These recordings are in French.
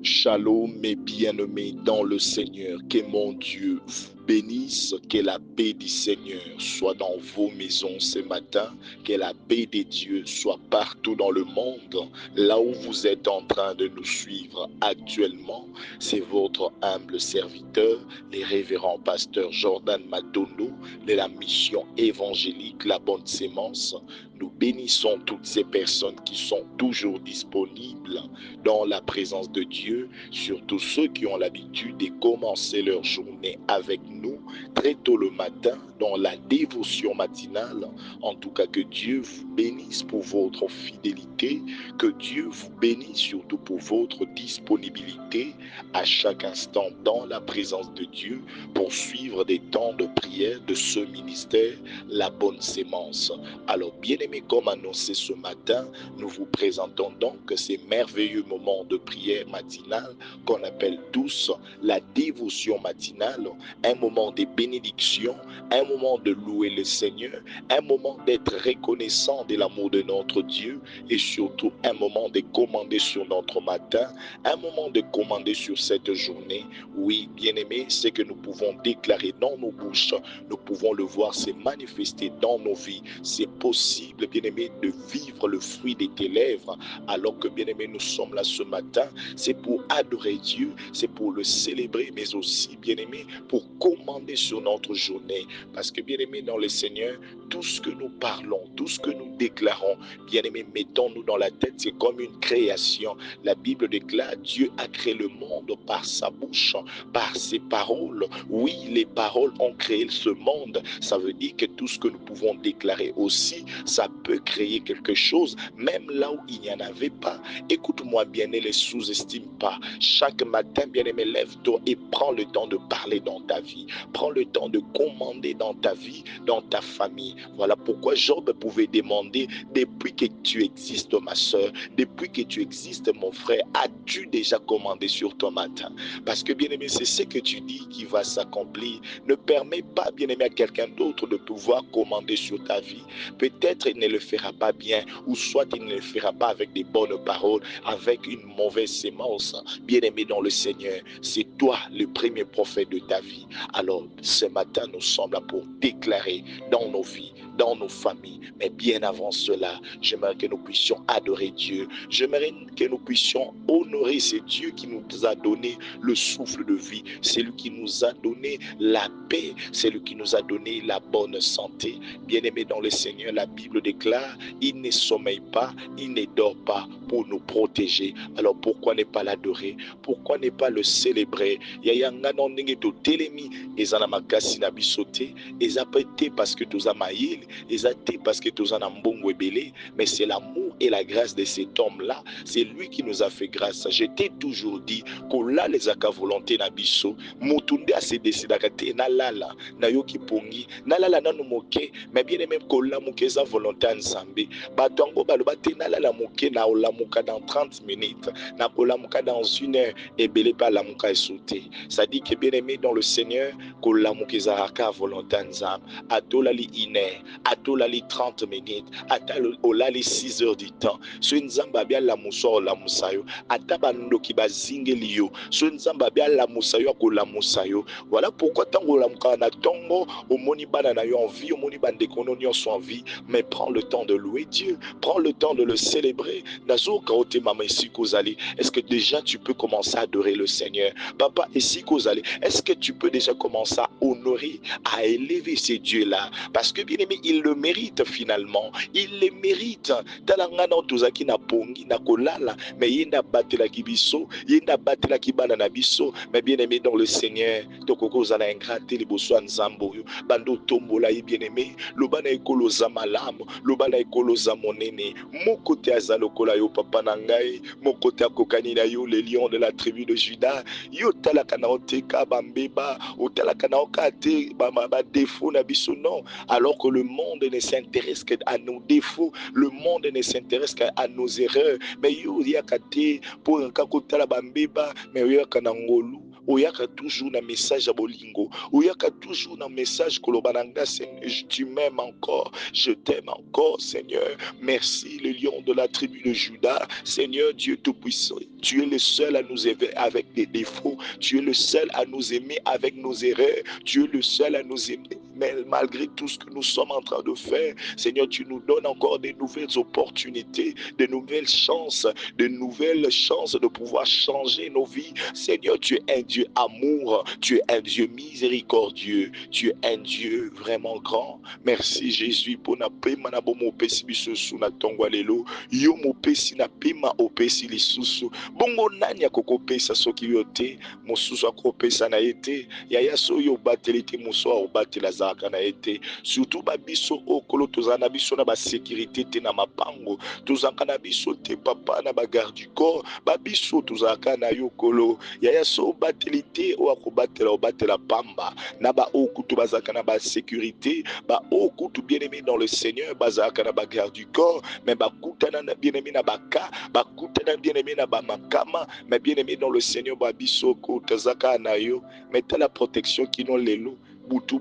Shalom, mes bien-aimés dans le Seigneur, que mon Dieu vous bénisse, que la paix du Seigneur soit dans vos maisons ce matin, que la paix de Dieu soit partout dans le monde, là où vous êtes en train de nous suivre actuellement. C'est votre humble serviteur, le révérend pasteur Jordan Matondo, de la mission évangélique La Bonne Sémence. Nous bénissons toutes ces personnes qui sont toujours disponibles dans la présence de Dieu, surtout ceux qui ont l'habitude de commencer leur journée avec nous très tôt le matin dans la dévotion matinale. En tout cas, que Dieu vous bénisse pour votre fidélité, que Dieu vous bénisse surtout pour votre disponibilité à chaque instant dans la présence de Dieu pour suivre des temps de prière de ce ministère, La Bonne Sémence. Alors, bien-aimés, comme annoncé ce matin, nous vous présentons donc ces merveilleux moments de prière matinale qu'on appelle tous la dévotion matinale, un moment de bénédiction, un moment de louer le Seigneur, un moment d'être reconnaissant de l'amour de notre Dieu et surtout un moment de commander sur notre matin, un moment de commander sur cette journée. Oui, bien-aimés, c'est que nous pouvons déclarer dans nos bouches, nous pouvons le voir se manifester dans nos vies. C'est possible, bien-aimés, de vivre le fruit de tes lèvres, alors que, bien-aimés, nous sommes là ce matin. C'est pour adorer Dieu, c'est pour le célébrer, mais aussi, bien-aimés, pour commander sur notre journée. Parce que, bien-aimés, dans le Seigneur, tout ce que nous parlons, tout ce que nous déclarons, bien-aimés, mettons-nous dans la tête, c'est comme une création. La Bible déclare, Dieu a créé le monde par sa bouche, par ses paroles. Oui, les paroles ont créé ce monde. Ça veut dire que tout ce que nous pouvons déclarer aussi, ça peut créer quelque chose, même là où il n'y en avait pas. Écoute-moi bien, ne les sous-estime pas. Chaque matin, bien-aimé, lève-toi et prends le temps de parler dans ta vie. Prends le temps de commander dans ta vie, dans ta famille. Voilà pourquoi Job pouvait demander, depuis que tu existes, ma soeur, depuis que tu existes, mon frère, as-tu déjà commandé sur ton matin? Parce que, bien-aimé, c'est ce que tu dis qui va s'accomplir. Ne permets pas, bien-aimé, à quelqu'un d'autre de pouvoir commander sur ta vie. Peut-être il ne le fera pas bien, ou soit il ne le fera pas avec des bonnes paroles, avec une mauvaise sémence. Bien-aimé dans le Seigneur, c'est toi le premier prophète de ta vie. Alors, ce matin, nous sommes là pour déclarer dans nos vies, dans nos familles, mais bien avant cela, j'aimerais que nous puissions adorer Dieu. J'aimerais que nous puissions honorer ce Dieu qui nous a donné le souffle de vie. C'est lui qui nous a donné la paix. C'est lui qui nous a donné la bonne santé. Bien-aimé dans le Seigneur, la Bible déclare, il ne sommeille pas, il ne dort pas pour nous protéger. Alors pourquoi ne pas l'adorer? Pourquoi ne pas le célébrer? Yaya ngana ndenge to telemi ezana makasi na bisote, ezapete parce que toza maïl, ezate parce que toza na mbongo ebele, mais c'est l'amour et la grâce de cet homme-là. C'est lui qui nous a fait grâce. Je t'ai toujours dit kola les aka volonté na biso, mutunde a se décidaka te na lala na yoki pongi, na lala nanu moke, mais bien aimé kola moke za volonté à Nzambe. Batongo baloba te na lala moke na olamuka dans 30 minutes, na olamuka dans 1 heure, et belé pas la muka sauté. Ça dit que bien aimé dans le Seigneur, kola moke za aka volonté à Nzambe, atolali 1 heure, atolali 30 minutes, atolali 6 heures du temps. So Nzamba bien la muso la musayo, atabando ki bazingeli yo. So Nzamba bien la musayo ko la musayo. Voilà pourquoi tango la muka na tongo, au moni bana na yo en vie, au moni bande kononyo soit en vie, mais prends le temps de louer Dieu, prends le temps de le célébrer. Nazo kaote mama ici kozali. Est-ce que déjà tu peux commencer à adorer le Seigneur? Papa ici kozali. Est-ce que tu peux déjà commencer à honorer, à élever ces dieux-là? Parce que bien aimé, il le mérite finalement. Il le mérite. Talangana tozaki na pongi na kolala, mais yenda batela kibiso, yenda batela kibana na biso, mais bien aimé dans le Seigneur, tokoko zala ingrate liboso nzambo yo, bando tombola yi bien aimé, lobana ekolo za malamu, lobana ekolo za monene, moko te azalokola yo papa na ngai, moko te akokani na yo le lion de la tribu de Juda, yo talaka na oteka bambeba, otalaka na okate ba défaut na biso non, alors que le monde ne s'intéresse qu'à nos défauts, le monde ne s'intéresse qu'à nos erreurs. Mais yo yakate pour kakotala bambeba, mais yo yakanangolu. Oyaka toujours un message à bolingo. Oyaka toujours un message kolobananga. Seigneur, tu m'aimes encore. Je t'aime encore, Seigneur. Merci, le lion de la tribu de Juda. Seigneur Dieu Tout-Puissant, tu es le seul à nous aimer avec des défauts. Tu es le seul à nous aimer avec nos erreurs. Tu es le seul à nous aimer. Mais malgré tout ce que nous sommes en train de faire, Seigneur, tu nous donnes encore des nouvelles opportunités, de nouvelles chances de pouvoir changer nos vies. Seigneur, tu es un Dieu amour, tu es un Dieu miséricordieux, tu es un Dieu vraiment grand. Merci Jésus pour na pema na bomo pesi bisosu na tongwa lelo. Yo mo pesi na pema opesi lisusu. Bongo nani akoko pesa soki yote, mosusu akopesa na ete. Yaya so yo batelite moso obatela zaka na ete. Surtout babiso okolo tozana biso na ba sécurité te na mapango. Tozaka na biso te papa na ba garde du corps. Babiso tozaka na yokolo. Yaya so batelite o akobatela obatela pamba. Na ba okutu bazaka na ba sécurité. Ba okutu bien-aimé dans le Seigneur bazaka na ba garde du corps. Mais ba kutana na bien-aimé na baka. Ba kutana bien-aimé na ba makama. Mais bien-aimé dans le Seigneur babiso ko tozaka na yo. Mais t'as la protection qui non les loups. Butu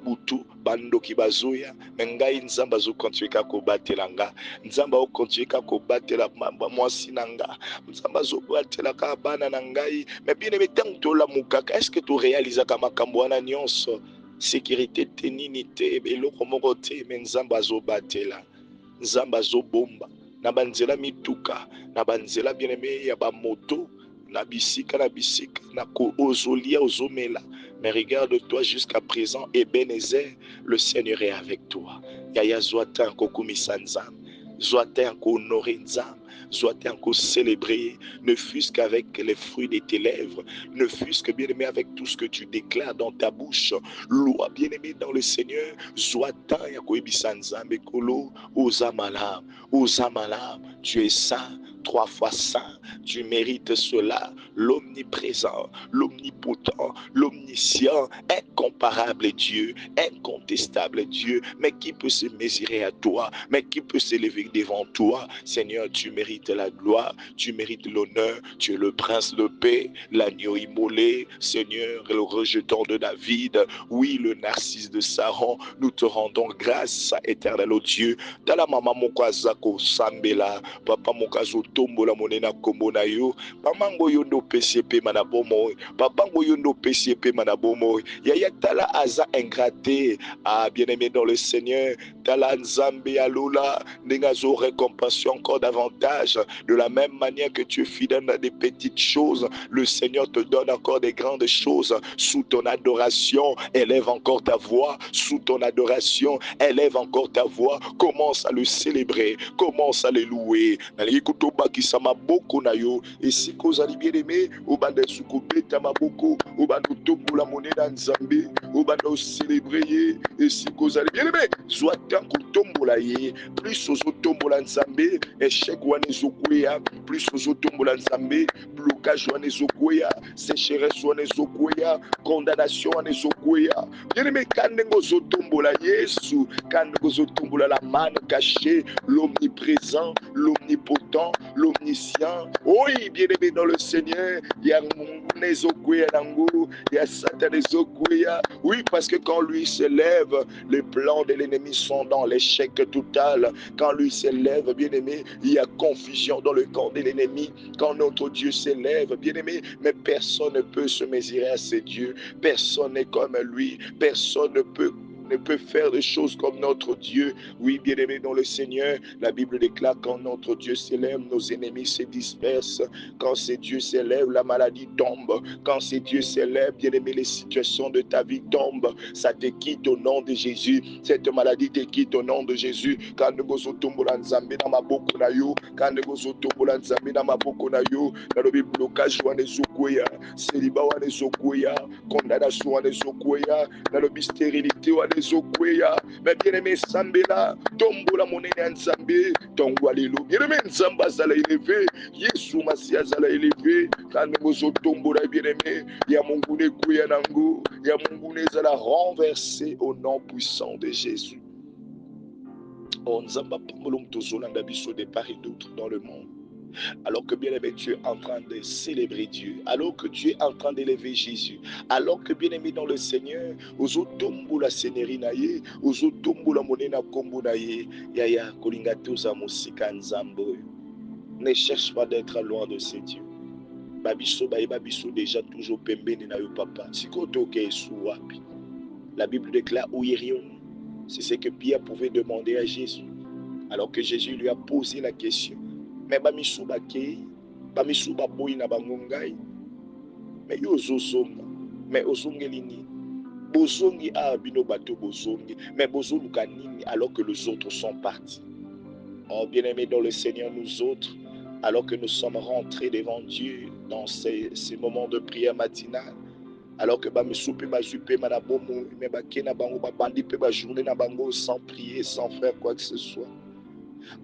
bando kibazoya mengai nzamba zo kontiweka ko batela nga nzamba o kontiweka ko batela mwasi nanga nzamba zo batela ka bana na ngai mais bien aimé tant to la mukaka est-ce que tu réalises ka makambo wana nyonso sécurité tenini te eloko moko te mais nzamba zo batela nzamba zo bomba na banzela mituka na banzela bien aimé ya ba moto na bisika na ko ozolia ozomela. Mais regarde-toi jusqu'à présent, Ebenezer, le Seigneur est avec toi. Yaya Zoata Kokumi Sanzam, Zoata honoré Nzam, Zoata célébrer, ne fût-ce qu'avec les fruits de tes lèvres, ne fût-ce que bien-aimé avec tout ce que tu déclares dans ta bouche. Loi bien-aimé dans le Seigneur, Zoata Yakoebi Sanzam Ekolo, Ozamalam, tu es saint. 3 fois saint, tu mérites cela, l'omniprésent, l'omnipotent, l'omniscient, incomparable Dieu, incontestable Dieu, mais qui peut se mesurer à toi, mais qui peut s'élever devant toi. Seigneur, tu mérites la gloire, tu mérites l'honneur, tu es le prince de paix, l'agneau immolé, Seigneur, le rejeton de David, oui, le narcisse de Saron, nous te rendons grâce, éternel au Dieu. Tala mama mokwazako sambela, papa mokazo tombola monena komona yo, pamango yondo PCP manabomo, papango yondo PCP manabomo, yaya tala aza ingraté, ah bien-aimé dans le Seigneur, tala nzambe alola, nengazo récompense encore davantage, de la même manière que tu es fidèle dans des petites choses, le Seigneur te donne encore des grandes choses, sous ton adoration, élève encore ta voix, sous ton adoration, élève encore ta voix, commence à le célébrer, commence à le louer. Bakisa maboko na yo esiko zali bien aimé obanda sukobeta maboko obanda tombola monena nzambe obanda célébrer esiko zali bien aimé zwata kotombola ye plus ozo tombola nzambe échec wana ezokwea plus ozo tombola nzambe blocage wana ezokwea sécheresse wana ezokwea condamnation wana ezokwea bien aimé kandengo ozo tombola Yesu kandengo ozo tombola la manne cachée l'omniprésent l'omnipotent l'omniscient. Oui, bien-aimé dans le Seigneur, il y a Mungunezokwea, il y a Satanezokwea. Oui, parce que quand lui s'élève, les plans de l'ennemi sont dans l'échec total. Quand lui s'élève, bien-aimé, il y a confusion dans le camp de l'ennemi. Quand notre Dieu s'élève, bien-aimé, mais personne ne peut se mesurer à ces dieux. Personne n'est comme lui. Personne ne peut faire des choses comme notre Dieu. Oui, bien-aimé dans le Seigneur, la Bible déclare quand notre Dieu s'élève, nos ennemis se dispersent. Quand ces dieux s'élèvent, la maladie tombe. Quand ces dieux s'élèvent, bien-aimé, les situations de ta vie tombent. Ça te quitte au nom de Jésus. Cette maladie te quitte au nom de Jésus. Quand nous gozo tombola nzambe na maboko na yo, quand nous gozo tombola nzambe na maboko na yo, na lobi blocage wana ezokwea, célibat wana ezokwea, condamnation wana ezokwea, na lobi stérilité wana ezokwea. Mais bien-aimé sambela, tombola monene nzambe, tongwa lelo. Bien-aimé nzamba azala élevé, Yesu Masi azala élevé, quand nous gozo tombola bien-aimé, ya Mungu ne kwea nango, ya Mungu ne zala renversé au nom puissant de Jésus. Oh, Nzamba Pambolom Tozolanda Biso de part et d'autre dans le monde. Alors que bien-aimé, tu es en train de célébrer Dieu, alors que tu es en train d'élever Jésus, alors que bien-aimé dans le Seigneur, ozo tombo la seigneurie naye, ozo tombo la monnaie na kombo naye, yaya kolinga toza musika nzambo. Ne cherche pas d'être loin de ces dieux. Babiso babiso déjà toujours pembeni na yo papa. Sikoto ke wapi. La Bible déclare où irions-nous? C'est ce que Pierre pouvait demander à Jésus. Alors que Jésus lui a posé la question. Mais bamisu bakei, bamisu baboyi na bangongai. Mais yo zozonga. Mais ozongelini. Bozongi a bino bato bozongi. Mais bozoluka nini alors que les autres sont partis. Oh bien-aimés dans le Seigneur, nous autres, alors que nous sommes rentrés devant Dieu dans ces moments de prière matinale, alors que bamisu pe bazupe manabomo, mais bakena bango babandi pe ba journée na bango sans prier, sans faire quoi que ce soit.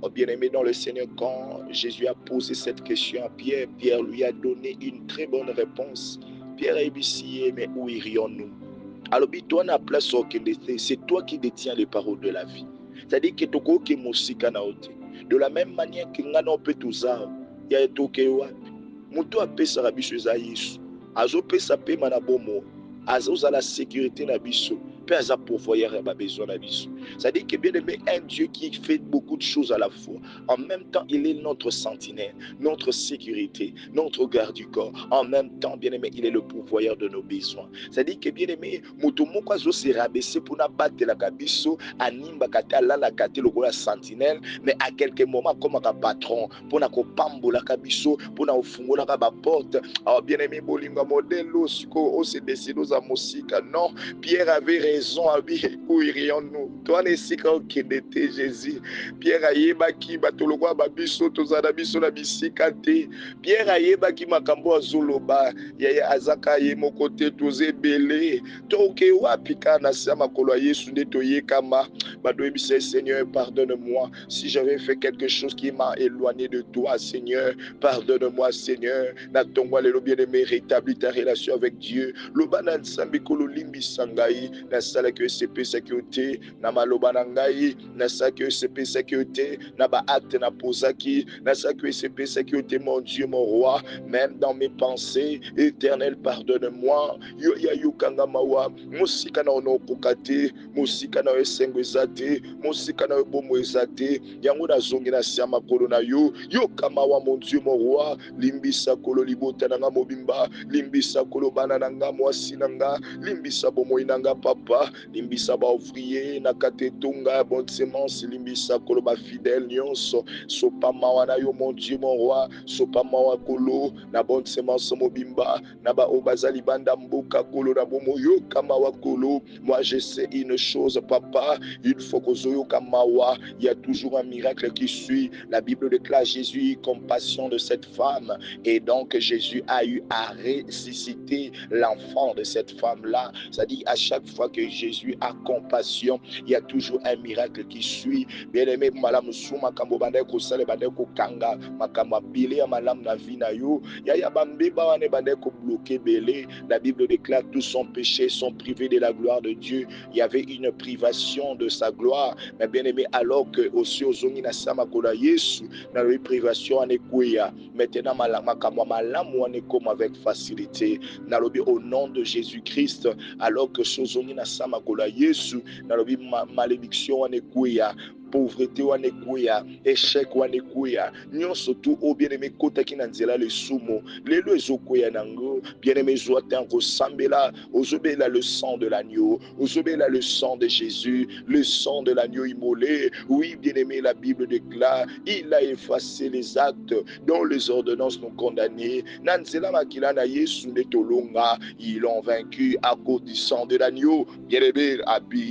Oh bien-aimé dans le Seigneur, quand Jésus a posé cette question à Pierre, Pierre lui a donné une très bonne réponse. Pierre a ébissé, mais où irions-nous? Alors, toi, na place c'est toi qui détiens les paroles de la vie. C'est-à-dire que toko ke musika na ote. De la même manière que ngana ope tuza, ya toke wapi. Muto apesa na biso eza Yesu. Azo pesa pe mana bomo. Azo za la sécurité na biso. Pe aza pourvoyeur ya besoin na biso. C'est-à-dire que bien aimé, un Dieu qui fait beaucoup de choses à la fois. En même temps, il est notre sentinelle, notre sécurité, notre garde du corps. En même temps, bien aimé, il est le pourvoyeur de nos besoins. C'est-à-dire que bien aimé, mutomoko azo se rabaisser pour na battre la kabiso, animba kata la la kate logo la sentinelle, mais à quelques moments comme un patron, pour na ko pambola kabiso, pour na ofungola ka ba porte. Alors bien aimé, bolinga modelo siko o se décide aux amosika. Non, Pierre avait raison, où irions-nous? Toi ne sika okendete Jésus. Pierre ayeba ki batologwa babiso tozana biso na bisika te. Pierre ayeba ki makambo azoloba yaya azaka ye moko te tozebele. Toke wapi kana sa makolo ya Yesu nde toyekama. Badoyebisa Seigneur, pardonne-moi si j'avais fait quelque chose qui m'a éloigné de toi, Seigneur. Pardonne-moi, Seigneur. Natongwa lelo bien-aimé, rétablis ta relation avec Dieu. Lobana nsambi kolo limbi sangai na sala que CP sécurité na maloba na ngai na sala que CP sécurité na ba acte na posaki na sala que CP sécurité mon Dieu mon roi, même dans mes pensées, Éternel, pardonne-moi. Yo ya yukanga mawa musika na ono kokate musika na esengo ezate musika na bomo ezate yango na zongi na siama kolo na yo kamawa mon Dieu mon roi, limbisa kolo libota na mobimba, limbisa kolo bana na nga mwasi na nga, limbisa bomo inanga papa, limbisa ba ouvrier na katetunga bonne semence, limbisa kolo ba fidèle nyonso sopa mawa na yo mon Dieu mon roi, sopa mawa kolo na bonne semence mobimba na ba obazali banda mboka kolo na bomo yo kamawa kolo. Moi je sais une chose papa, il faut que zoyo kamawa, il y a toujours un miracle qui suit. La Bible déclare Jésus eut compassion de cette femme et donc Jésus a eu à ressusciter l'enfant de cette femme-là. C'est-à-dire à chaque fois que Jésus a compassion, il y a toujours un miracle qui suit. Bien-aimé, malam souma kambo bande ko sale bande ko kanga makamba bile ya malam na vie na yo ya bambe ba wane bande ko bloquer belé. La Bible déclare tous son péché sont privés de la gloire de Dieu. Il y avait une privation de sa gloire. Mais bien-aimé, alors que aussi ozongi na sama kola Yesu na la privation en ekouya, maintenant makamwa malamu wane comme avec facilité. Nalobi au nom de Jésus-Christ, alors que sozongi na sama kola Yesu nalobi malédiction wane ekouya, pauvreté wane kuya, échec wane kuya, nyonso tu o bien-aimé kotaki na nzela le sumo lelo ezokuya nango. Bien-aimé zoata kosambela ozobela le sang de l'agneau, ozobela le sang de Jésus, le sang de l'agneau immolé. Oui bien-aimé, la Bible déclare il a effacé les actes dont les ordonnances nous condamnaient. Na nzela makila na Yesu netolonga, ils l'ont vaincu à cause du sang de l'agneau. Bien-aimé,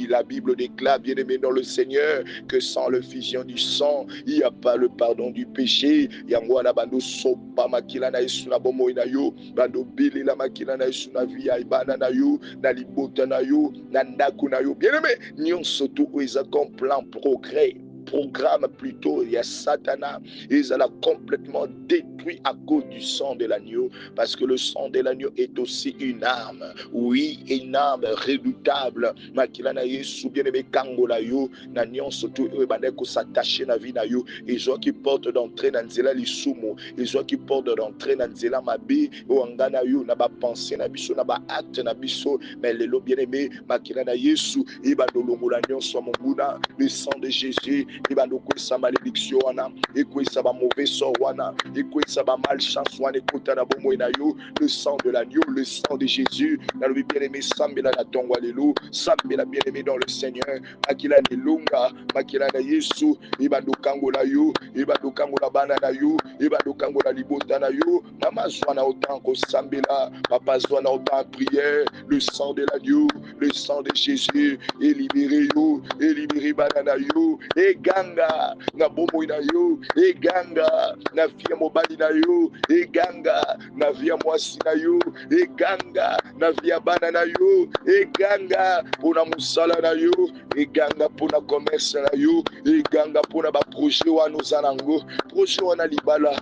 la Bible déclare, bien-aimé dans le Seigneur, que sans le fusion du sang, il n'y a pas le pardon du péché. Yangwana bando sopa makila na Yesu na bomo na yo, bando bili la makila na Yesu na via ibana na yo, na libota na yo, na ndaku na yo. Bien-aimé, nyonso tu oiza comme plan progrès. programme plutôt, il y a Satan, ils allaient complètement détruit à cause du sang de l'agneau, parce que le sang de l'agneau est aussi une arme, oui, une arme redoutable. Makilana Yesu bien-aimé kangola yo, na nyonso tu ebande ko s'attacher na vie na yo, et joie qui porte d'entrée na nzela lisumu, et joie qui porte d'entrée na nzela mabe, o ngana yo na ba pensée na biso na ba acte na biso, mais lelo bien-aimé makilana Yesu ibando longola nyonso monguna, le sang de Jésus ibando ko sa malédiction wana, et ko sa ba mauvais sort wana, et ko sa ba malchance wana kota na bomo na yo, le sang de l'agneau, le sang de Jésus, na le bien-aimé sambela na tongwa lelo, sambela bien-aimé dans le Seigneur, makila ni lunga, makila na Yesu, ibando kangola yo, ibando kangola bana na yo, ibando kangola libota na yo, mama zwana autant ko sambela, papa zwana autant prière, le sang de l'agneau, le sang de Jésus, et libéré yo, et libéré bana na yo, et ganga, na bomo na yo, et ganga, na fia mobali na yo, et ganga, na via mwasi na yo, et ganga, na via bana na yo, et ganga, pona musala na yo, et ganga pona commerce na yo, et ganga pona ba projet wana ozanango, projet wana libala,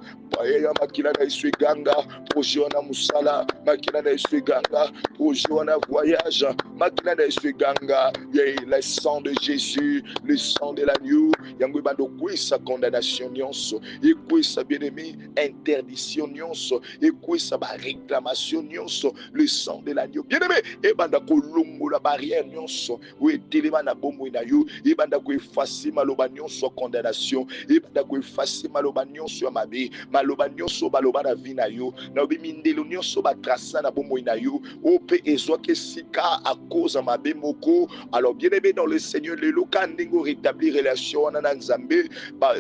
ya makila na isu ganga, projet wana musala, makila na isu ganga, projet wana voyage, makila na isu ganga, le sang de Jésus, le sang de l'agneau, yango bando kwisa condamnation nyonso, et kwisa bien-aimé interdiction nyonso, et kwisa ba réclamation nyonso, le sang de l'agneau, bien-aimé, et banda kolongo la barrière nyonso, ou telema na bomo na yo, et banda ko effacer maloba nyonso condamnation, et banda ko effacer maloba nyonso mabe, maloba nyonso baloba na vie na yo, na bimindelo nyonso ba trasa na bomo na yo, ope ezwa ke sika à cause de mabe moko. Alors bien-aimé dans le Seigneur, le local n'engo rétablir relation na Nzambe, ba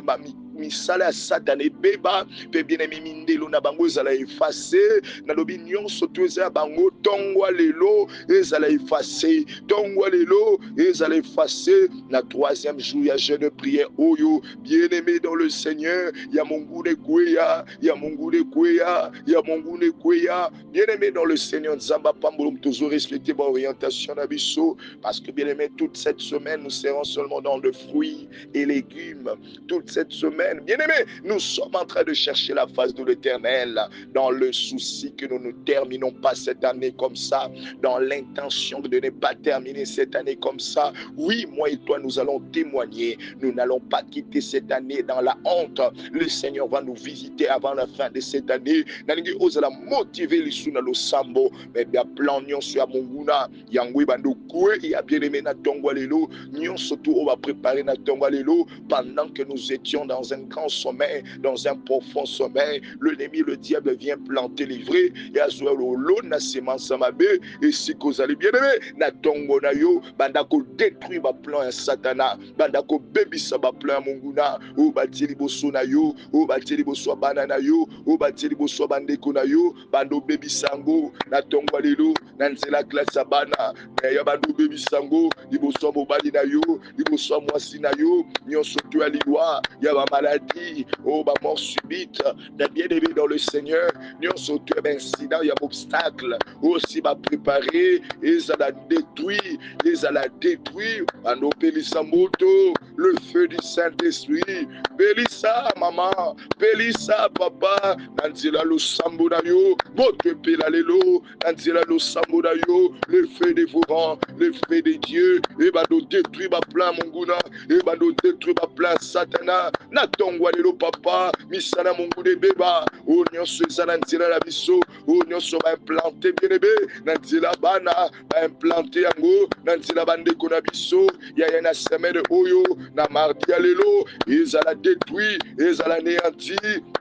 misala ya Satan ebeba, pe bien-aimé mindelo na bango ezala effacer, na lobi nyonso to ezala bango tongwa lelo ezala effacer, tongwa lelo ezala effacer, na troisième jour ya jeûne prière oyo, bien-aimé dans le Seigneur, ya mongune kweya, ya mongune kweya, ya mongune kweya, bien-aimé dans le Seigneur, Nzamba pambolo toujours respecter mon orientation na biso, parce que bien-aimé toute cette semaine nous serons seulement dans le fruits et légumes, toute cette semaine, bien-aimés, nous sommes en train de chercher la face de l'Éternel, dans le souci que nous ne terminons pas cette année comme ça, dans l'intention de ne pas terminer cette année comme ça. Oui, moi et toi, nous allons témoigner. Nous n'allons pas quitter cette année dans la honte. Le Seigneur va nous visiter avant la fin de cette année. Nalingi ozala motiver les sous le sambo, mais bien plan nyon sur monguna, yangwe bando koué, ya bien aimé na tongwa lelo, nyon surtout on va préparer na tongwa lelo, pendant que nous étions dans un grand sommeil, dans un profond sommeil, l'ennemi, le diable vient planter les vrais, et à jouer au lot, na semence mabe, et si vous allez bien aimer, na tongo na yo, bandako détruit ba plan à satana, bandako baby sa ba plan monguna, ou batili boso na yo, ou batili boso banana yo, ou batili boso bandeko na yo, bando baby sango, na tongo lelo, na nzela classe bana, ya bando baby sango, liboso mobali na yo, liboso mwasi na yo, nyonso tu aliwa, ya ba maladie, oh ba mort subite, na bien-aimé dans le Seigneur, nyonso tu incident, ya obstacle, aussi ba préparer, et ça la détruit, et ça la détruit, bando pelisa moto, le feu du Saint-Esprit, pelisa maman, pelisa papa, nanzela lo sambo na yo, moto pela lelo, nanzela lo sambo na yo, le feu dévorant, le feu de Dieu, et bando détruit ba plan monguna, et bando détruit ba plan satana, na tongwa lelo papa, misana mongu de beba, o nyonso ezala nzela la biso, o nyonso ba implanté bien aimé, na nzela bana, ba implanté yango, na nzela bandeko na biso, ya na semaine oyo, na mardi ya lelo, ezala détruit, ezala néanti,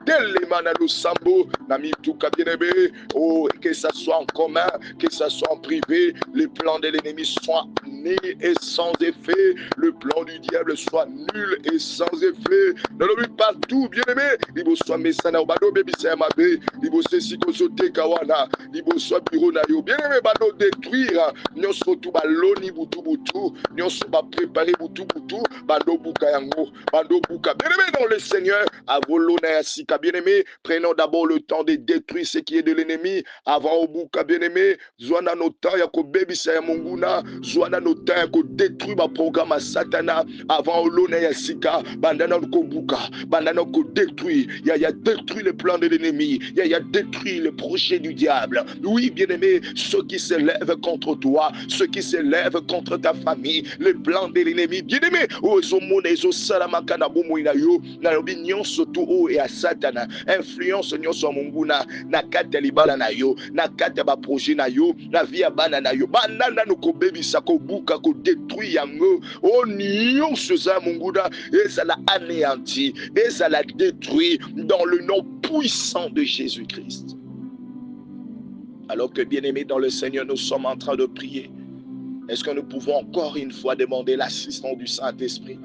tellement na losambo, na mituka bien aimé, oh, que ça soit en commun, que ça soit en privé, les plans de l'ennemi soient nuls et sans effet, le plan du diable soit nul et sans effet, dans le but partout, bien aimé, il vous soit mesana, bado baby c'est ma bé, il vous se sikosote kawana, il vous soit bureau na yo, bien aimé, bado détruire, nous sommes tout baloni butu butu, nous sommes préparés butu butu, bando buka yango, bando buka, bien aimé dans le Seigneur, à volona yasika, bien aimé, prenons d'abord le temps de détruire ce qui est de l'ennemi, avant au buka, bien aimé, zwana no temps, yako baby c'est monguna, zwana no terre, qu'on détruit ma programme à Satana avant l'honneur ya sika, bandana kobuka, bandana ko détruit, ya détruit le plan de l'ennemi, ya détruit le projet du diable. Oui, bien-aimé, ceux qui s'élèvent contre toi, ceux qui s'élèvent contre ta famille, le plan de l'ennemi, bien-aimé, na l'opinion surtout o et à Satana, influence nyonso munguna na kata libala na yo, na kata ba projet na yo, na via bana na yo, banana no ko bebisa ko buka ko détruit yango, o nyonso za munguna, et ça l'a anéanti, et ça l'a détruit dans le nom puissant de Jésus-Christ. Alors que bien-aimés dans le Seigneur, nous sommes en train de prier. Est-ce que nous pouvons encore une fois demander l'assistance du Saint-Esprit?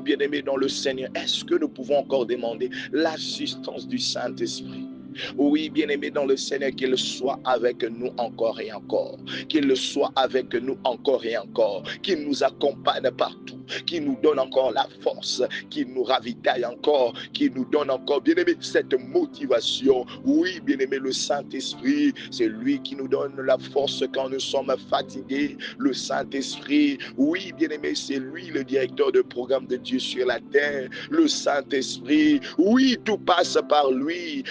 Bien-aimés dans le Seigneur, est-ce que nous pouvons encore demander l'assistance du Saint-Esprit? Oui, bien-aimé dans le Seigneur, qu'il soit avec nous encore et encore. Qu'il soit avec nous encore et encore. Qu'il nous accompagne partout. Qu'il nous donne encore la force. Qu'il nous ravitaille encore. Qu'il nous donne encore, bien-aimé, cette motivation. Oui, bien-aimé, le Saint-Esprit, c'est lui qui nous donne la force quand nous sommes fatigués. Le Saint-Esprit, oui, bien-aimé, c'est lui le directeur de programme de Dieu sur la terre. Le Saint-Esprit, oui, tout passe par lui.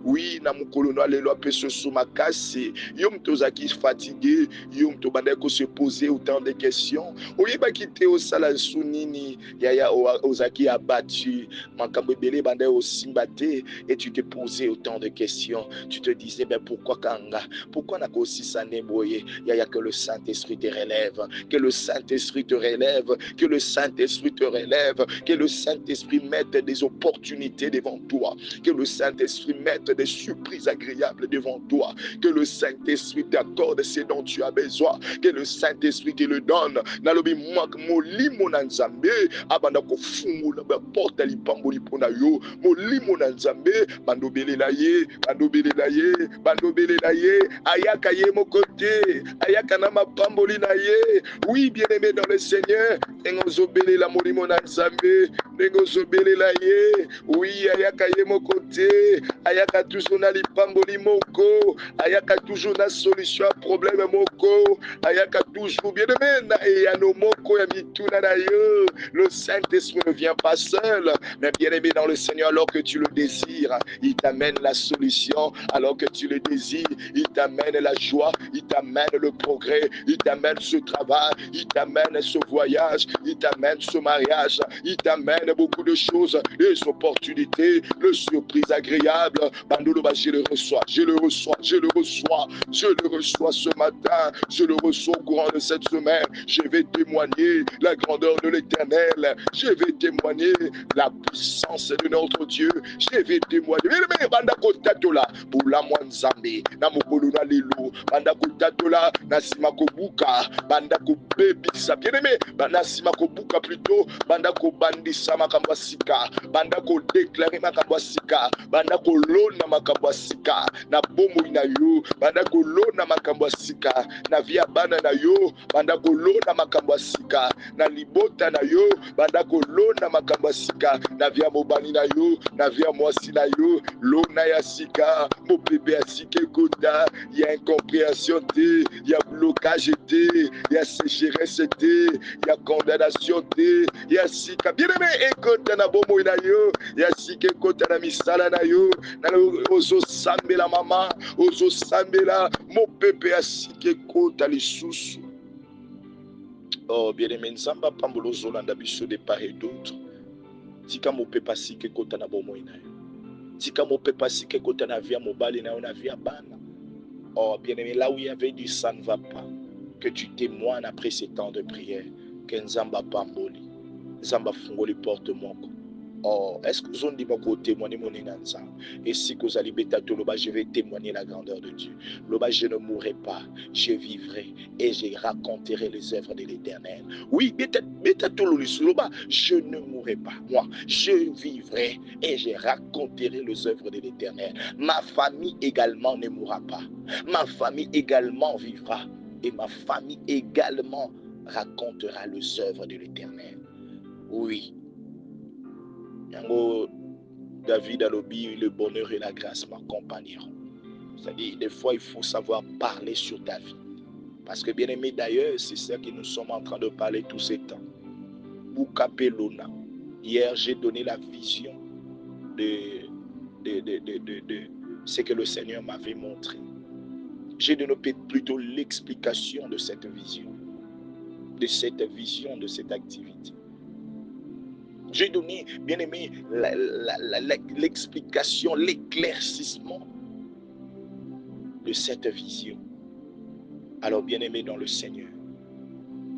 Oui, na mukolo na lelo apeso sumakasi. Yom tozaki fatigué, yom to bandeko se poser autant de questions. Oyeba kite o sala sunini, yaya ozaki abattu, makambo belé bande o simbate, et tu te posais autant de questions. Tu te disais, ben pourquoi kanga? Pourquoi n'a qu'au aussi ça n'éboye? Yaya, que le Saint-Esprit te relève, que le Saint-Esprit te relève, que le Saint-Esprit te relève, que le Saint-Esprit mette des opportunités devant toi, que le Saint-Esprit mette des surprises agréables devant toi, que le Saint-Esprit t'accorde ce dont tu as besoin, que le Saint-Esprit te le donne. Nalobi molimo na nzambe abanda ko fungula ba porta lipamboli pona yo, molimo na nzambe bandobelela ye, bandobelela ye, bandobelela ye, ayaka ye mokote, ayaka na mapamboli na ye. Oui, bien-aimé dans le Seigneur, nengozobelela molimo na nzambe, nengozobelela ye. Oui, ayaka ye mokote, ayaka toujours na lipamboli moko, ayaka toujours na solution à problème moko, ayaka toujours bien-aimé na eyano moko ya mituna na yo. Le Saint-Esprit ne vient pas seul, mais bien-aimé dans le Seigneur, alors que tu le désires, il t'amène la solution. Alors que tu le désires, il t'amène la joie, il t'amène le progrès, il t'amène ce travail, il t'amène ce voyage, il t'amène ce mariage, il t'amène beaucoup de choses, les opportunités, le surprise agréable. Bandoloba, je le reçois, je le reçois, je le reçois, je le reçois ce matin, je le reçois au courant de cette semaine. Je vais témoigner la grandeur de l'Éternel, je vais témoigner la puissance de notre Dieu, je vais témoigner. Pour la mwanzambe na mokolo na lelo banda kotatola na sima kobuka banda kobebisa bien-aimé banda sima kobuka plutôt banda kobandisa makambo sika banda ko déclarer makambo sika banda kolona makambo sika na bomoi na yo banda kolona makambo sika na via bana na yo banda kolona makambo sika na libota na yo banda kolona makambo sika na via mobani na yo na via mwasi na yo lona ya sika mon bébé a sika kota, il y a incompréhension, il y a blocage, il y a sécheresse, il y a condamnation, il y a sika bien aimé écoute na bomo na yo, il y a sika kota na misala na yo, na ozo sambela mama, ozo sambela mon bébé a sika kota lisusu. Oh bien aimé nzamba pambolo zolanda biso de part et d'autre. Tika mo pepa sika kota na bomo na yo. Tika mo pepa sike kota na via mobali na na via bana. Oh bien-aimé, là où il y avait dit ça ne va pas, que tu témoignes après ces temps de prière, que Nzamba pamboli, Nzamba fungoli porte moko. Oh, est-ce que vous avez dit que témoigner mon ensemble? Et si vous allez je vais témoigner la grandeur de Dieu. Loba, je ne mourrai pas, je vivrai et je raconterai les œuvres de l'Éternel. Oui, loba, je ne mourrai pas. Moi, je vivrai et je raconterai les œuvres de l'Éternel. Ma famille également ne mourra pas. Ma famille également vivra et ma famille également racontera les œuvres de l'Éternel. Oui. Yango David a lobby, le bonheur et la grâce m'accompagneront. C'est-à-dire, des fois, il faut savoir parler sur ta vie. Parce que bien aimé, d'ailleurs, c'est ça que nous sommes en train de parler tous ces temps. Boukapelona. Hier, j'ai donné la vision de ce que le Seigneur m'avait montré. J'ai donné plutôt l'explication de cette vision, de cette activité. J'ai donné, bien aimé, l'explication, l'éclaircissement de cette vision. Alors, bien aimé dans le Seigneur,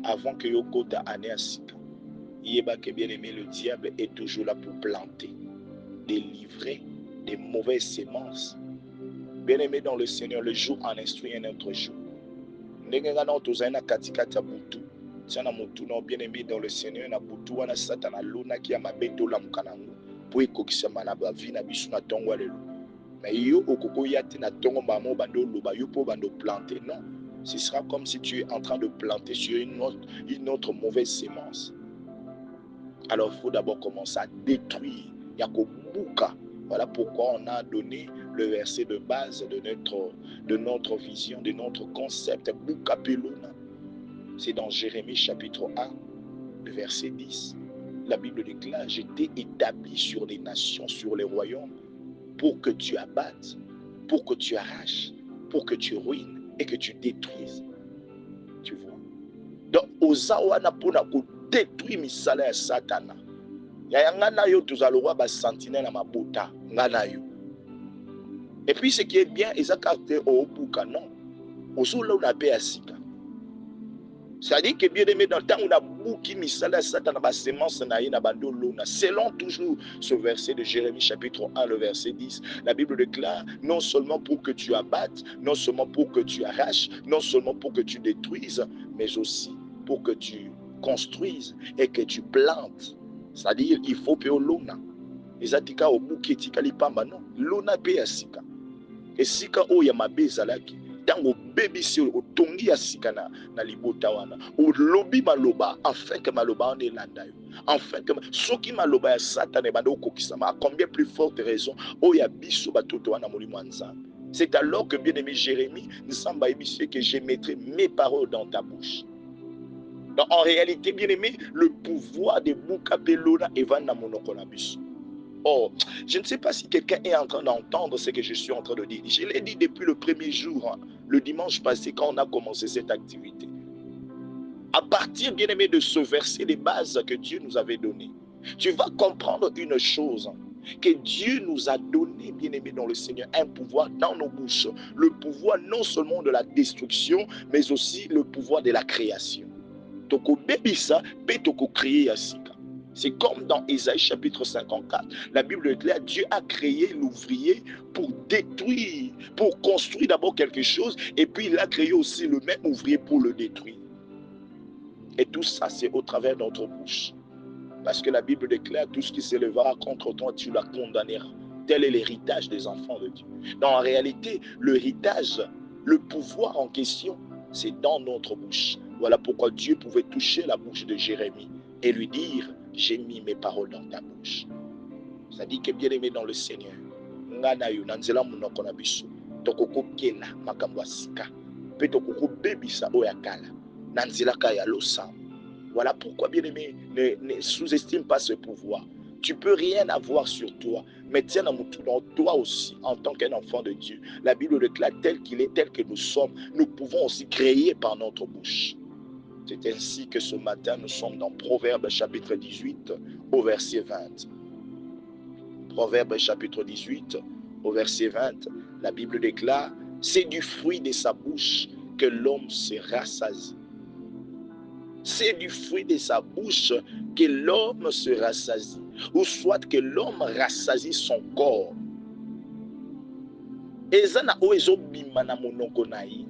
avant que Yokota Anéasika, Yeba que bien aimé, le diable est toujours là pour planter, délivrer des mauvaises semences. Bien aimé dans le Seigneur, le jour en instruit un autre jour. Nengana otozana katikata butu. Tiana mutu na bien aimé dans le Seigneur na butu wana satana lona ki amabeto la mukanangu. Po ekokisa manaba vina bisu na tongo lelo. Mais yo okoko yate na tongo mamo bando loba yo po bando planter. Non, ce sera comme si tu es en train de planter sur une autre mauvaise sémence. Alors il faut d'abord commencer à détruire. Yakobuka. Voilà pourquoi on a donné le verset de base de notre vision, de notre concept. Bukapelona. C'est dans Jérémie chapitre 1, le verset 10. La Bible déclare, je t'ai établi sur les nations, sur les royaumes, pour que tu abattes, pour que tu arraches, pour que tu ruines et que tu détruises. Tu vois. Donc, ozawana pona ko détruire misala ya Satana. Ya ngana yo tozalowa ba sentinelle na mabota ngana yo. Et puis ce qui est bien, ils ont carté au buka non. Au sous là on a payé à sika. C'est-à-dire que bien aimé dans le temps où on a bouki misala Satan ba semence na na bando lona. Selon toujours ce verset de Jérémie chapitre 1 le verset 10, la Bible déclare non seulement pour que tu abattes, non seulement pour que tu arraches, non seulement pour que tu détruises, mais aussi pour que tu construises et que tu plantes. C'est-à-dire il faut payer au lona. Ezatika au bouki tika lipamba non. Lona paye sika. Et sika o ya mabeza laki. Tango baby si otongi ya sika na libota wana o lobi maloba afin que maloba on elanda yo afin que soki maloba ya Satan bando kokisama à combien plus forte raison o ya biso batoto wana molimo nzambe. C'est alors que bien aimé Jérémie nzamba ebisé que je mettrai mes paroles dans ta bouche. Donc en réalité bien aimé le pouvoir de Bukapelona evana monoko na biso. Oh, je ne sais pas si quelqu'un est en train d'entendre ce que je suis en train de dire. Je l'ai dit depuis le premier jour, hein, le dimanche passé, quand on a commencé cette activité. À partir, bien aimé, de ce verset de base que Dieu nous avait donné, tu vas comprendre une chose, que Dieu nous a donné, bien aimé dans le Seigneur, un pouvoir dans nos bouches. Le pouvoir non seulement de la destruction, mais aussi le pouvoir de la création. Toko bebisa, pe toko créer asika. C'est comme dans Ésaïe chapitre 54. La Bible déclare Dieu a créé l'ouvrier pour détruire, pour construire d'abord quelque chose, et puis il a créé aussi le même ouvrier pour le détruire. Et tout ça, c'est au travers de notre bouche. Parce que la Bible déclare tout ce qui s'élèvera contre toi, tu la condamneras. Tel est l'héritage des enfants de Dieu. Donc en réalité, l'héritage, le pouvoir en question, c'est dans notre bouche. Voilà pourquoi Dieu pouvait toucher la bouche de Jérémie et lui dire, j'ai mis mes paroles dans ta bouche. Ça dit que bien aimé dans le Seigneur, nganayo nanzela munoko na biso, tokoko kela makambo sika, pe tokoko bebisa oyakala, nanzela kaya losam. Voilà pourquoi bien aimé, ne sous-estime pas ce pouvoir. Tu peux rien avoir sur toi, mais tiens dans toi aussi, en tant qu'un enfant de Dieu. La Bible déclare tel qu'il est, tel que nous sommes, nous pouvons aussi créer par notre bouche. C'est ainsi que ce matin, nous sommes dans Proverbe chapitre 18 au verset 20. Proverbe chapitre 18 au verset 20, la Bible déclare, c'est du fruit de sa bouche que l'homme se rassasie. C'est du fruit de sa bouche que l'homme se rassasie, ou soit que l'homme rassasie son corps. Ezana o ezobima na monoko na ye.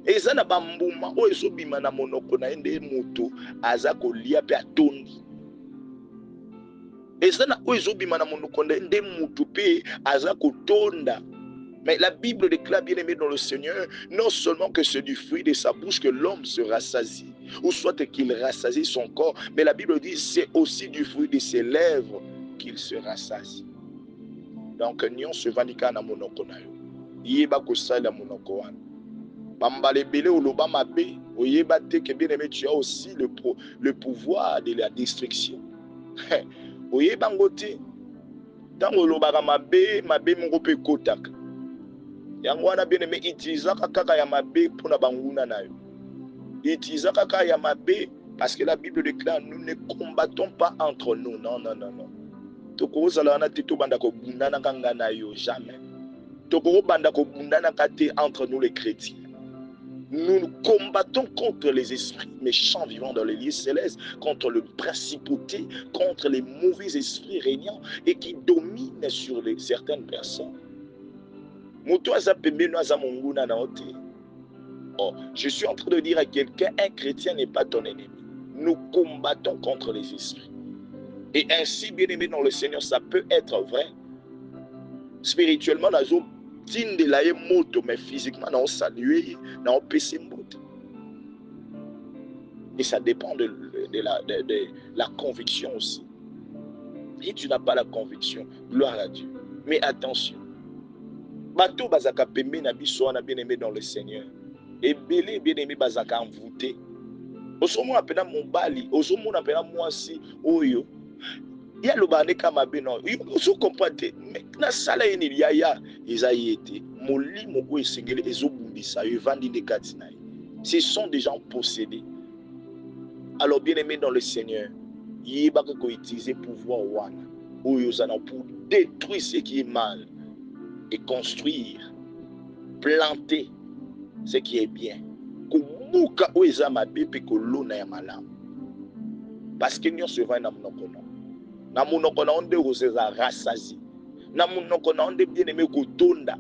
Ezana bambuma o ezobima na monoko na ye nde moto aza kolia pe atondi. Ezana o ezobima na monoko na ye nde moto pe aza kotonda. Mais la Bible déclare, bien aimé dans le Seigneur, non seulement que c'est du fruit de sa bouche que l'homme se rassasie, ou soit qu'il rassasie son corps, mais la Bible dit c'est aussi du fruit de ses lèvres qu'il se rassasie. Donc, nyon se vanika na monoko na yo. Yeba kosala monoko wana. Bambale bele oloba mabe. Oyeba te que bien aimé, tu as aussi le pouvoir de la destruction. Oyeba ngote. Tant olobaka mabe, mabe moko pe kotaka. Yango wana bien aimé, utilisaka kaka ya mabe pona banguna na yo. Utilisaka kaka ya mabe parce que la Bible déclare nous ne combattons pas entre nous. Non, non, non, non. Tokozala na te to banda ko bundana kanga na yo jamais. Toko banda ko bundana kate entre nous les chrétiens. Nous combattons contre les esprits méchants vivant dans les lieux célestes, contre le principauté, contre les mauvais esprits régnants et qui dominent sur certaines personnes. Oh, je suis en train de dire à quelqu'un, un chrétien n'est pas ton ennemi. Nous combattons contre les esprits. Et ainsi, bien aimé dans le Seigneur, ça peut être vrai. Spirituellement, nous avons de la moto, mais physiquement, nous avons salué, nous avons péché moto. Et ça dépend de la conviction aussi. Si tu n'as pas la conviction, gloire à Dieu. Mais attention, bateau bazaka pembe na biso na bien aimé dans le Seigneur. Et belé bien aimé bazaka envoûté. Osomo apena mobali, osomo apena mwasi oyo. Ya lobane kama beno. Oso comprendre mais na sala eni yaya ezayete. Moli moko esengeli ezobundisa yo vandi nekati na. Ce sont des gens possédés. Alors bien aimé dans le Seigneur, yeba ko utiliser pouvoir wana oyo zana pour détruire ce qui est mal et construire, planter ce qui est bien. Kumuka oeza mabe pe kolona ya malamu. Parce que nous se va na monoko na. Na monoko na onde ozeza rasazi. Na monoko na onde bien aimé kotonda.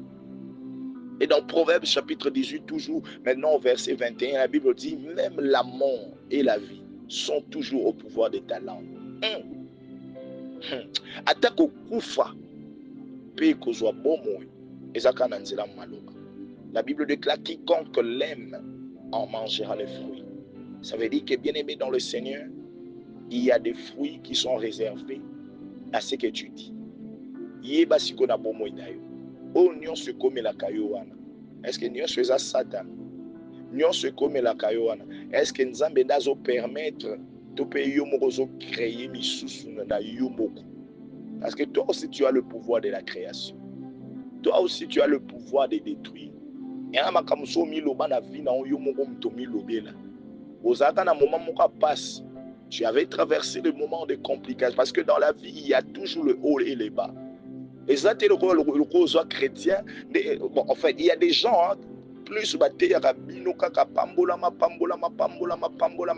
Et dans Proverbes chapitre 18 toujours, maintenant au verset 21, la Bible dit même la mort et la vie sont toujours au pouvoir de ta langue. Atako kufa pe kozwa bomo ezaka na nzela maloba. La Bible déclare quiconque l'aime en mangera les fruits. Ça veut dire que bien aimé dans le Seigneur, il y a des fruits qui sont réservés à ce que tu dis. Yeba siko na bomo inayo. O nyon se kome la kayo wana. Est-ce que nyon se za Satan? Nyon se kome la kayo wana. Est-ce que nzambe dazo permettre to pe yo moko zo créer misusu na yo moko? Parce que toi aussi tu as le pouvoir de la création. Toi aussi tu as le pouvoir de détruire. Et à ma kamuso mi loba na vie na yo moko mtomi lobela. Ozaka na moment moko passe. Tu avais traversé le moment de complications parce que dans la vie il y a toujours le haut et le bas. Et ça, c'est le rôle chrétien. Bon, en fait, il y a des gens, hein, plus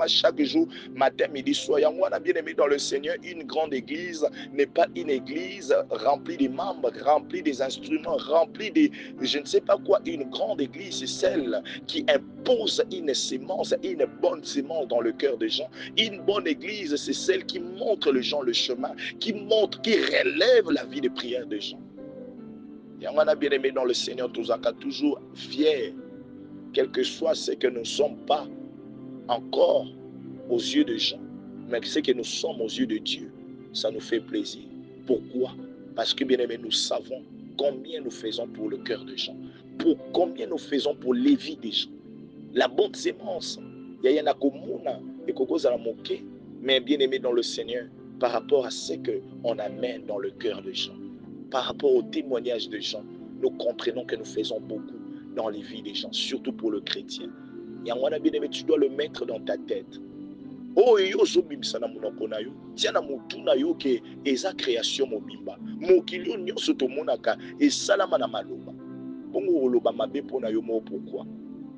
chaque jour, matin, midi, soir. On a bien aimé dans le Seigneur, une grande église n'est pas une église remplie de membres, remplie des instruments, remplie de je ne sais pas quoi. Une grande église, c'est celle qui impose une sémence, une bonne sémence dans le cœur des gens. Une bonne église, c'est celle qui montre les gens le chemin, qui montre, qui relève la vie de prière des gens. Et on a bien aimé dans le Seigneur, toujours fiers, quel que soit ce que nous ne sommes pas encore aux yeux des gens, mais ce que nous sommes aux yeux de Dieu, ça nous fait plaisir. Pourquoi? Parce que bien aimé, nous savons combien nous faisons pour le cœur des gens, pour combien nous faisons pour les vies des gens. La bonne sémence, il y a komuna et kokos à la moquer, mais bien aimé dans le Seigneur, par rapport à ce qu'on amène dans le cœur des gens, par rapport au témoignage des gens, nous comprenons que nous faisons beaucoup dans les vies des gens, surtout pour le chrétien. Et en bien aimé, tu dois le mettre dans ta tête. Oh, yo zobimisa na monoko na yo, tia na mutu na yo ke eza création mobimba. Mokili yo nyonso tomonaka esalama na maloba. Bongo oloba mabe pona yo mo pourquoi?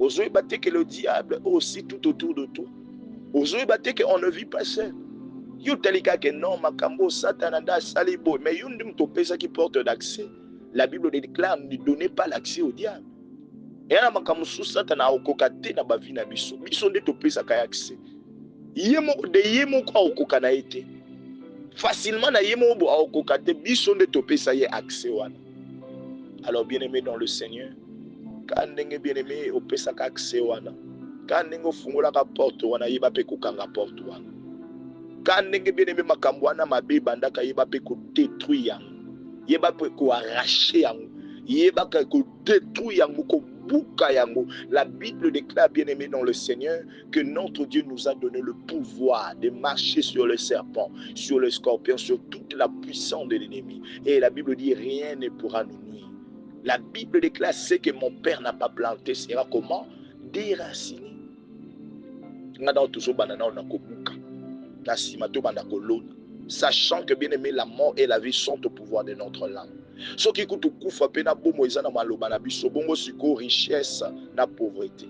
Ozoyeba te que le diable aussi tout autour de toi. Ozoyeba te que on ne vit pas seul. Yo talika ke non makambo satananda salibo, mais yo ndim to pesa qui porte d'accès. La Bible déclare ne donnez pas l'accès au diable. Et na makambo satana okokate na bavi na biso. Biso nde to pesa ka accès. Yemo de yemo ko okoka na ete. Facilement na yemo bo okokate biso nde to pesa ye accès wana. Alors bien-aimé dans le Seigneur, quand ndenge bien-aimé opesa ka accès wana, quand ndenge fungola ka porte wana yeba pe kokanga porte wana. Quand ndenge bien-aimé makambo wana mabe bandaka yeba pe ko détruire yango. Yeba pe ko arracher yango. Yeba ko détruire yango ko La Bible déclare, bien-aimé dans le Seigneur, que notre Dieu nous a donné le pouvoir de marcher sur le serpent, sur le scorpion, sur toute la puissance de l'ennemi. Et la Bible dit, rien ne pourra nous nuire. La Bible déclare, ce que mon Père n'a pas planté sera comment? Déraciné. Sachant que, bien aimé, la mort et la vie sont au pouvoir de notre langue. Ce qui coûte kufa pena bomo ezana maloba na biso bongo siko richesse na pauvreté.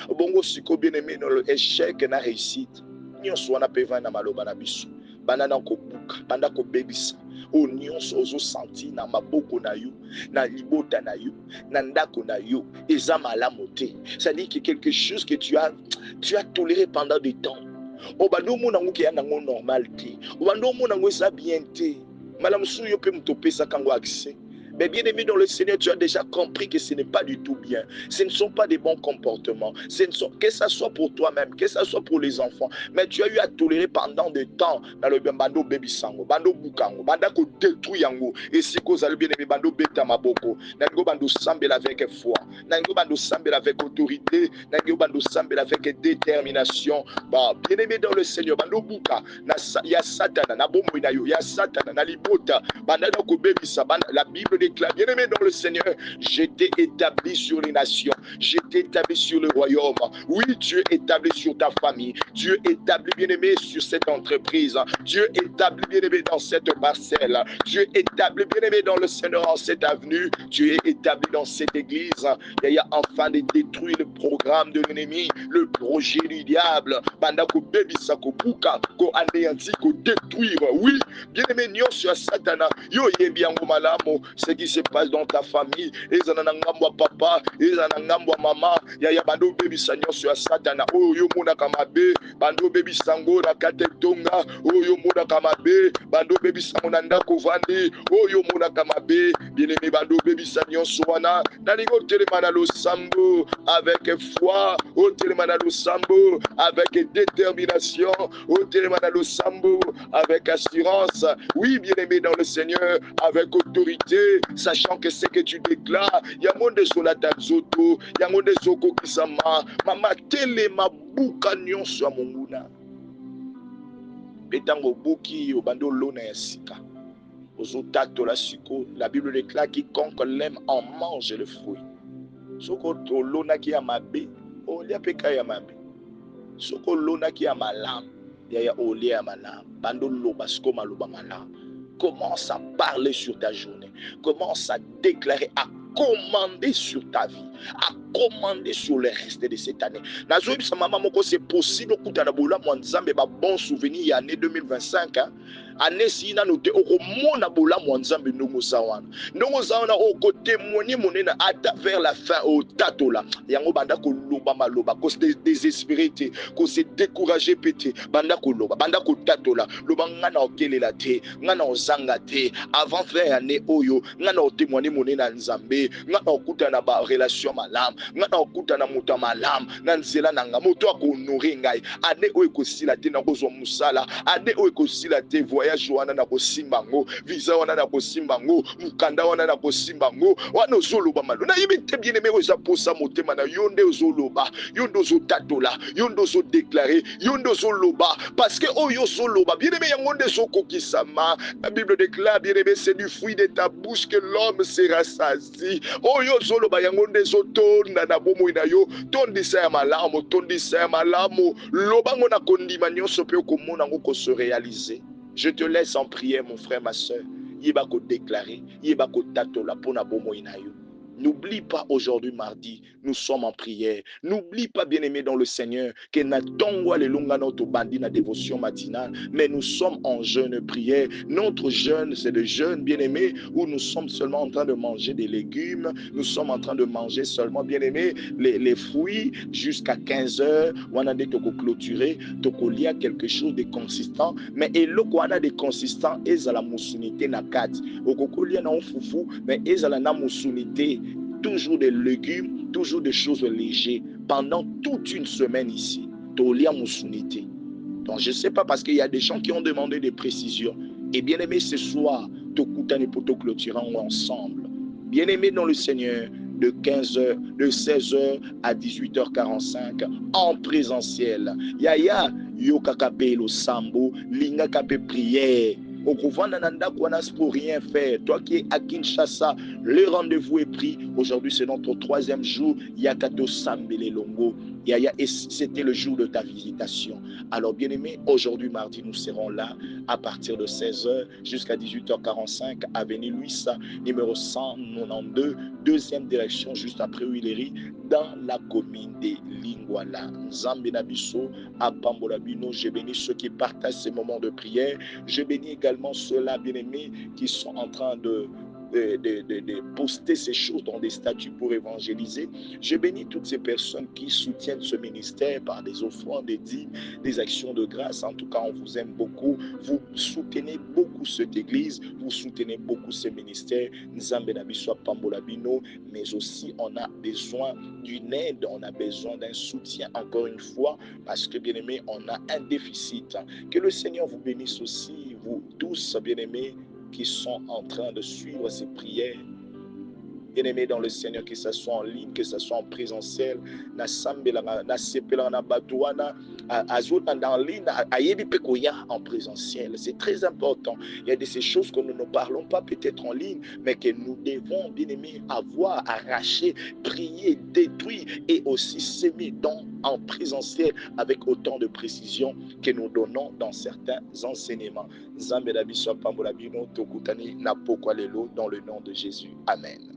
Bongo siko bien aimé dans le échec na réussite. Nyonso wana peva na maloba na biso. Banana ko buka, banda ko bebisa. O nyonso ozo senti na maboko na yo, na libota na yo, na ndako na yo, eza malamu te. Ça dit que quelque chose que tu as toléré pendant des temps. Obando mona ngo ke ya nango normal te. Obando mona ngo eza bien te. Malamu su yo pe mutopesa kango accès. Mais bien aimé dans le Seigneur, tu as déjà compris que ce n'est pas du tout bien. Ce ne sont pas des bons comportements. Que ça soit pour toi-même, que ça soit pour les enfants. Mais tu as eu à tolérer pendant des temps dans le bando baby sango, bando bukango, banda ko détruit yango. Et si cause le bien aimé bando beta maboko, nango bando sambel avec foi, nango bando sambel avec autorité, nango bando sambel avec détermination. Bah, bien aimé dans le Seigneur, bando buka, ya satana, na bombo na yo, ya satana, na libota, banda ko baby sa, la Bible bien-aimé dans le Seigneur, je t'ai établi sur les nations, je t'ai établi sur le royaume. Oui, Dieu est établi sur ta famille, Dieu est établi, bien-aimé, sur cette entreprise, Dieu est établi, bien-aimé, dans cette parcelle, Dieu est établi, bien-aimé, dans le Seigneur, en cette avenue, Dieu est établi dans cette église. Il y a enfin de détruire le programme de l'ennemi, le projet du diable. Bandako bebisa ko buka ko anéanti ko détruire. Oui, bien-aimé, nyon sur Satana, yo yebiango malamo. Ce qui se passe dans ta famille, ezananangambwa papa, ezanangambwa mama, ya bando baby sanyo sur Satana, oh yo mona kamabe, bando baby sango na katetonga, oh yo mona kamabe, bando baby sango na ndako vandi, oh yo mona kamabe, bien-aimé bando baby sanyo soana, naligo telemana lo sambo avec foi, oh telemana lo sambo avec détermination, oh telemana lo sambo avec assurance, oui bien-aimé dans le Seigneur, avec autorité, sachant que ce que tu déclares, yamonde solata zoto, yamonde zoko kisama, mama tele mabuka nyonso ya monguna. Betango buki obando lona ya sika. Ozotato la siko, la Bible déclare quiconque l'aime en mange le fruit. Soko to lona ki ya mabe, olia peka ya mabe. Soko lona ki ya malam, ya olia ya malam. Bando loba sko maloba malam. Commence à parler sur ta journée. Commence à déclarer, à commander sur ta vie, à commander sur le reste de cette année. C'est possible que bon souvenir année 2025. Année si na noté au monde bola mwanzambe ndongo sawana ndongo sawana au côté moni monena ata vers la fin au tatola yango banda ko loba maloba ko se désespérer te ko se décourager pété banda ko loba banda ko tatola loba ngana okelela te ngana ozanga te avant faire année oyo ngana o témoigner monena nzambe ngana okuta na ba relation malam ngana okuta na muta malam na nzela nanga moto ko honorer ngai année oyo ko sila te na kozo musala année oyo ko sila te voyage wana na kosimbango visa wana na kosimbango mukanda wana na kosimbango wana ozoloba malo na yibite bien aimé oza posa motema na yonde ozoloba yonde ozotatola yonde ozodéclarer yonde ozoloba parce que oyo ozoloba bien aimé yango nde ezokokisama. La Bible déclare bien aimé c'est du fruit de ta bouche que l'homme sera sasi. Oyo ozoloba yango nde ezotonda na bomoi na yo tondisa ya malamu tondisa ya malamu lobango na kondima nyonso pe okomona ngo ko se réaliser. Je te laisse en prière, mon frère, ma soeur. Yebako déclarer, yebako tatola pona bomo inayo. N'oublie pas aujourd'hui mardi, nous sommes en prière. N'oublie pas, bien-aimé dans le Seigneur, que natongwa le longa notre bandi na dévotion matinale, mais nous sommes en jeûne prière. Notre jeûne, c'est le jeûne, bien-aimé, où nous sommes seulement en train de manger des légumes, nous sommes en train de manger seulement, bien-aimé, les fruits jusqu'à 15 heures. On a des toko clôturé, toko lia quelque chose de consistant, mais et le quoi a de consistant, et à la moussunité na kat. Okoko lia na fufu, mais et à la na moussunité. Toujours des légumes, toujours des choses légères pendant toute une semaine ici. Tolia moussunité. Donc je ne sais pas parce qu'il y a des gens qui ont demandé des précisions. Et bien aimé ce soir, Tokutane pour clôturer ensemble. Bien aimé dans le Seigneur, de 15h, de 16h à 18h45 en présentiel. Yaya, yo kakape lo sambo, linga kape prière. Au Kouvana Nanda Kouanas pour rien faire. Toi qui es à Kinshasa, le rendez-vous est pris. Aujourd'hui, c'est notre 3e jour. Yakato Sambele Longo. Yaya, et c'était le jour de ta visitation. Alors, bien-aimé, aujourd'hui, mardi, nous serons là à partir de 16h jusqu'à 18h45, avenue Louisa, numéro 192, deuxième direction, juste après Huileri, dans la commune de Lingwala. Nzambe Nabiso, à Pambolabino, je bénis ceux qui partagent ces moments de prière. Je bénis également ceux-là, bien-aimés, qui sont en train de poster ces choses dans des statuts pour évangéliser. Je bénis toutes ces personnes qui soutiennent ce ministère par des offrandes, des dîmes, des actions de grâce. En tout cas, on vous aime beaucoup. Vous soutenez beaucoup cette église. Vous soutenez beaucoup ce ministère. Nzambe Nabiso Pambolabino. Mais aussi, on a besoin d'une aide. On a besoin d'un soutien, encore une fois, parce que, bien aimé, on a un déficit. Que le Seigneur vous bénisse aussi, vous tous, bien aimés, qui sont en train de suivre ces prières. Bien-aimés dans le Seigneur, que ce soit en ligne, que ce soit en présentiel, na sambela na sepela na batouana, azota en ligne, ayebi pekoya en présentiel. C'est très important. Il y a de ces choses que nous ne parlons pas peut-être en ligne, mais que nous devons, bien-aimés, avoir, arraché, prier, détruire et aussi s'aimer en présentiel avec autant de précision que nous donnons dans certains enseignements. Zambela biso pambola bino tokutani na pokwa lelo dans le nom de Jésus. Amen.